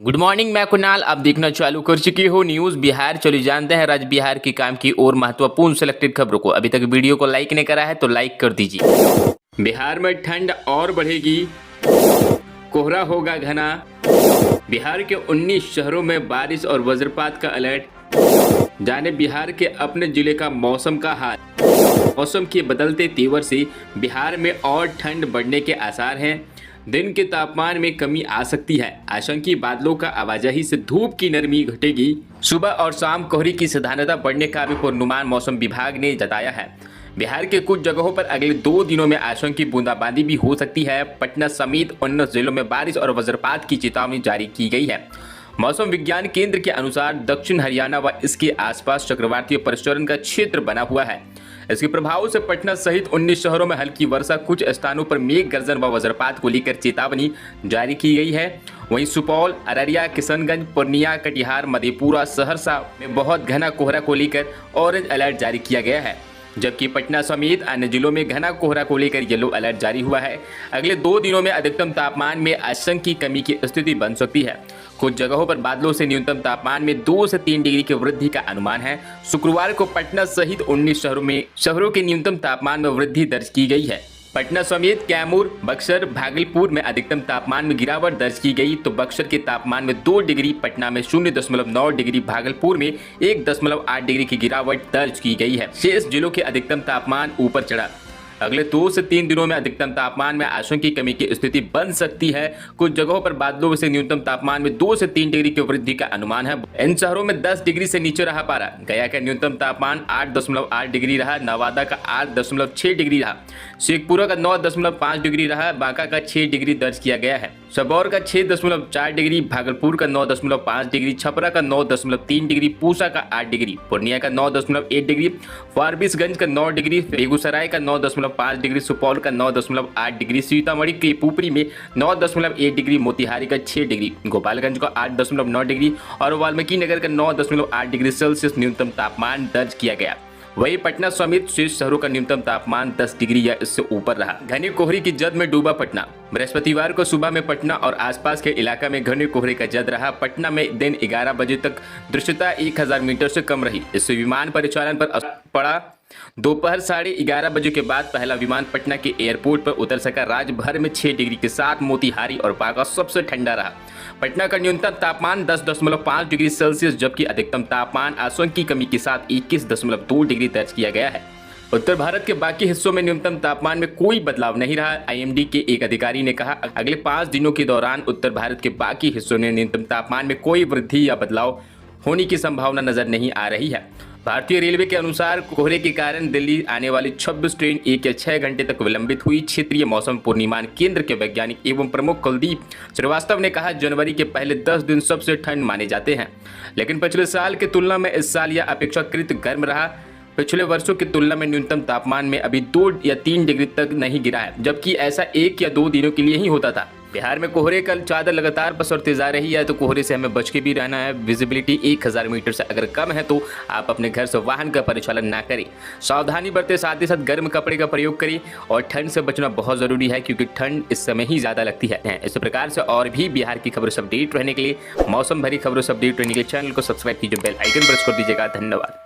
Good morning, मैं कुणाल। आप देखना चालू कर चुकी हो न्यूज़ बिहार। चलिए जानते हैं राज्य बिहार के काम की और महत्वपूर्ण सिलेक्टेड खबरों को। अभी तक वीडियो को लाइक नहीं करा है तो लाइक कर दीजिए। बिहार में ठंड और बढ़ेगी, कोहरा होगा घना। बिहार के 19 शहरों में बारिश और वज्रपात का अलर्ट। जाने बिहार के अपने जिले का मौसम का हाल। मौसम के बदलते तेवर से बिहार में और ठंड बढ़ने के आसार हैं। दिन के तापमान में कमी आ सकती है। आशंकी बादलों का आवाजाही से धूप की नरमी घटेगी। सुबह और शाम कोहरे की साधारणता बढ़ने का भी पूर्वानुमान मौसम विभाग ने जताया है। बिहार के कुछ जगहों पर अगले 2 दिनों में आशंकी बूंदाबांदी भी हो सकती है। पटना समेत 19 जिलों में बारिश और वज्रपात की चेतावनी जारी की गई है। मौसम विज्ञान केंद्र के अनुसार दक्षिण हरियाणा व इसके आसपास चक्रवातीय परिसंचरण का क्षेत्र बना हुआ है। इसके प्रभाव से पटना सहित 19 शहरों में हल्की वर्षा, कुछ स्थानों पर मेघ गर्जन व वज्रपात को लेकर चेतावनी जारी की गई है। वहीं सुपौल, अररिया, किशनगंज, पूर्णिया, कटिहार, मधेपुरा, सहरसा में बहुत घना कोहरा को लेकर ऑरेंज अलर्ट जारी किया गया है, जबकि पटना समेत अन्य जिलों में घना कोहरा को लेकर येलो अलर्ट जारी हुआ है। अगले 2 दिनों में अधिकतम तापमान में आशंकी कमी की स्थिति बन सकती है। कुछ जगहों पर बादलों से न्यूनतम तापमान में 2 से 3 डिग्री की वृद्धि का अनुमान है। शुक्रवार को पटना सहित 19 शहरों के न्यूनतम तापमान में वृद्धि दर्ज की गई है। पटना समेत कैमूर, बक्सर, भागलपुर में अधिकतम तापमान में गिरावट दर्ज की गई तो बक्सर के तापमान में 2 डिग्री, पटना में 0.9 डिग्री, भागलपुर में 1.8 डिग्री की गिरावट दर्ज की गई है। शेष जिलों के अधिकतम तापमान ऊपर चढ़ा। अगले 2 से 3 दिनों में अधिकतम तापमान में आशंकी कमी की स्थिति बन सकती है। कुछ जगहों पर बादलों से न्यूनतम तापमान में 2 से 3 डिग्री की वृद्धि का अनुमान है। इन शहरों में 10 डिग्री से नीचे रहा पारा। गया का न्यूनतम तापमान 8.8 डिग्री रहा, नवादा का 8.6 डिग्री रहा, शेखपुरा का 9.5 डिग्री रहा, बांका का 6 डिग्री दर्ज किया गया है, सबौर का 6.4 डिग्री, भागलपुर का 9.5 डिग्री, छपरा का 9.3 डिग्री, पूसा का 8 डिग्री, पूर्णिया का 9.1 डिग्री, फारबिसगंज का 9 डिग्री, बेगूसराय का 9.5 डिग्री, सुपौल का 9.8 डिग्री, सीतामढ़ी के पुपरी में 9.1 डिग्री, मोतिहारी का 6 डिग्री, गोपालगंज का 8.9 डिग्री और वाल्मीकि नगर का 9.8 डिग्री सेल्सियस न्यूनतम तापमान दर्ज किया गया। वहीं पटना समेत शेष शहरों का न्यूनतम तापमान 10 डिग्री या इससे ऊपर रहा। घने कोहरे की जद में डूबा पटना। बृहस्पतिवार को सुबह में पटना और आसपास के इलाका में घने कोहरे का जद रहा। पटना में दिन 11 बजे तक दृश्यता 1000 मीटर से कम रही। इससे विमान परिचालन पर असर पड़ा। दोपहर 11:30 बजे के बाद पहला विमान पटना के एयरपोर्ट पर उतर सका। राज्य भर में 6 डिग्री के साथ मोतिहारी और बांका सबसे ठंडा रहा। पटना का न्यूनतम तापमान 10.5 डिग्री सेल्सियस, जबकि अधिकतम तापमान आशंकी कमी के साथ 21.2 डिग्री दर्ज किया गया है। उत्तर भारत के बाकी हिस्सों में न्यूनतम तापमान में कोई बदलाव नहीं रहा। आईएमडी के एक अधिकारी ने कहा, अगले 5 दिनों के दौरान उत्तर भारत के बाकी हिस्सों में न्यूनतम तापमान में कोई वृद्धि या बदलाव होने की संभावना नजर नहीं आ रही है। भारतीय रेलवे के अनुसार कोहरे के कारण दिल्ली आने वाली 26 ट्रेन 1 या 6 घंटे तक विलंबित हुई। क्षेत्रीय मौसम पूर्वानुमान केंद्र के वैज्ञानिक एवं प्रमुख कुलदीप श्रीवास्तव ने कहा, जनवरी के पहले 10 दिन सबसे ठंड माने जाते हैं, लेकिन पिछले साल की तुलना में इस साल यह अपेक्षाकृत गर्म रहा। पिछले वर्षों की तुलना में न्यूनतम तापमान में अभी 2 या 3 डिग्री तक नहीं गिरा है, जबकि ऐसा 1 या 2 दिनों के लिए ही होता था। बिहार में कोहरे का चादर लगातार पसरती जा रही है, तो कोहरे से हमें बच के भी रहना है। विजिबिलिटी 1000 मीटर से अगर कम है तो आप अपने घर से वाहन का परिचालन ना करें। सावधानी बरतें, साथ ही साथ गर्म कपड़े का प्रयोग करें और ठंड से बचना बहुत जरूरी है, क्योंकि ठंड इस समय ही ज्यादा लगती है। इस प्रकार से और भी बिहार की खबरों से अपडेट रहने के लिए, मौसम भरी खबरों से अपडेट रहने के लिए चैनल को सब्सक्राइब कीजिए, बेल आइकन प्रेस कर दीजिएगा। धन्यवाद।